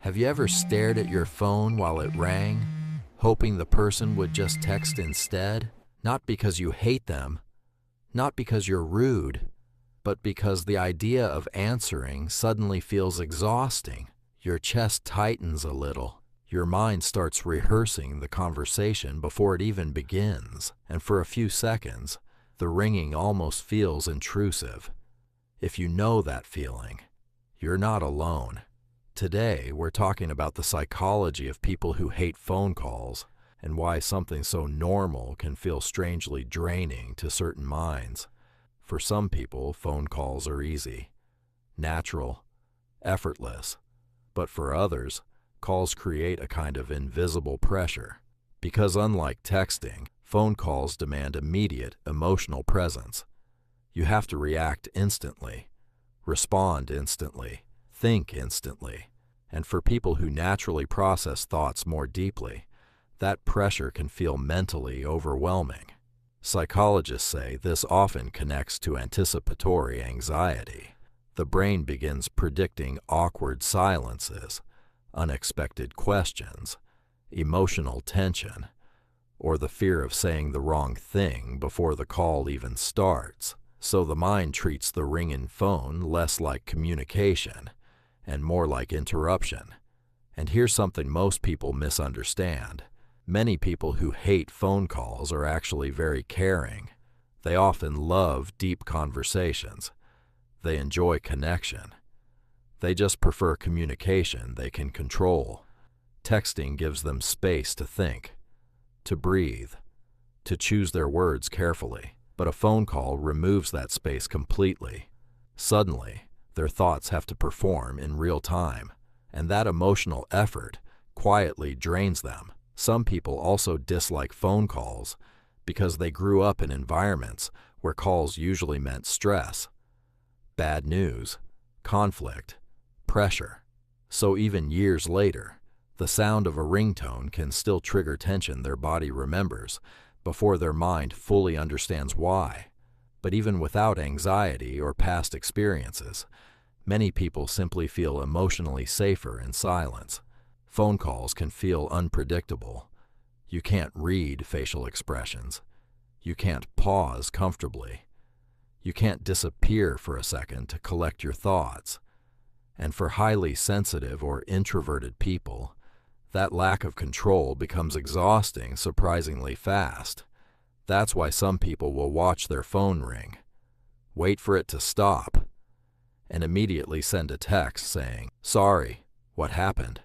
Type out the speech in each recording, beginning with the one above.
Have you ever stared at your phone while it rang, hoping the person would just text instead? Not because you hate them, not because you're rude, but because the idea of answering suddenly feels exhausting. Your chest tightens a little. Your mind starts rehearsing the conversation before it even begins, and for a few seconds, the ringing almost feels intrusive. If you know that feeling, you're not alone. Today, we're talking about the psychology of people who hate phone calls and why something so normal can feel strangely draining to certain minds. For some people, phone calls are easy, natural, effortless. But for others, calls create a kind of invisible pressure. Because unlike texting, phone calls demand immediate emotional presence. You have to react instantly, respond instantly, think instantly. And for people who naturally process thoughts more deeply, that pressure can feel mentally overwhelming. Psychologists say this often connects to anticipatory anxiety. The brain begins predicting awkward silences, unexpected questions, emotional tension, or the fear of saying the wrong thing before the call even starts. So the mind treats the ringing phone less like communication and more like interruption. And here's something most people misunderstand. Many people who hate phone calls are actually very caring. They often love deep conversations. They enjoy connection. They just prefer communication they can control. Texting gives them space to think, to breathe, to choose their words carefully. But a phone call removes that space completely. Suddenly, their thoughts have to perform in real time, and that emotional effort quietly drains them. Some people also dislike phone calls because they grew up in environments where calls usually meant stress, bad news, conflict, pressure. So even years later, the sound of a ringtone can still trigger tension their body remembers before their mind fully understands why. But even without anxiety or past experiences, many people simply feel emotionally safer in silence. Phone calls can feel unpredictable. You can't read facial expressions. You can't pause comfortably. You can't disappear for a second to collect your thoughts. And for highly sensitive or introverted people, that lack of control becomes exhausting surprisingly fast. That's why some people will watch their phone ring, wait for it to stop, and immediately send a text saying, "Sorry, what happened?"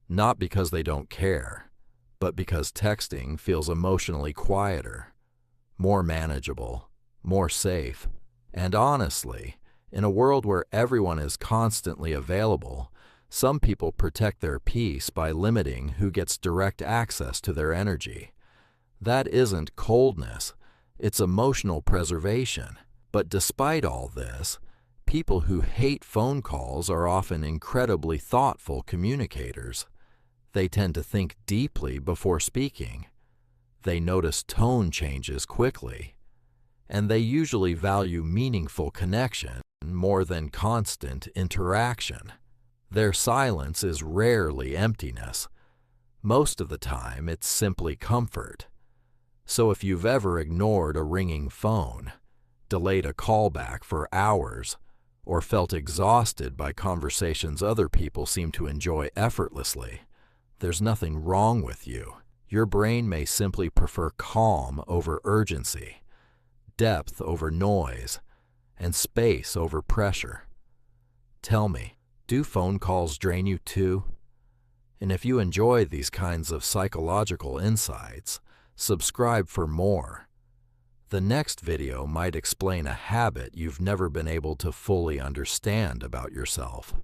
Not because they don't care, but because texting feels emotionally quieter, more manageable, more safe. And honestly, in a world where everyone is constantly available, some people protect their peace by limiting who gets direct access to their energy. That isn't coldness, it's emotional preservation. But despite all this, people who hate phone calls are often incredibly thoughtful communicators. They tend to think deeply before speaking. They notice tone changes quickly. And they usually value meaningful connection more than constant interaction. Their silence is rarely emptiness. Most of the time, it's simply comfort. So if you've ever ignored a ringing phone, delayed a callback for hours, or felt exhausted by conversations other people seem to enjoy effortlessly, there's nothing wrong with you. Your brain may simply prefer calm over urgency, depth over noise, and space over pressure. Tell me, do phone calls drain you too? And if you enjoy these kinds of psychological insights, subscribe for more. The next video might explain a habit you've never been able to fully understand about yourself.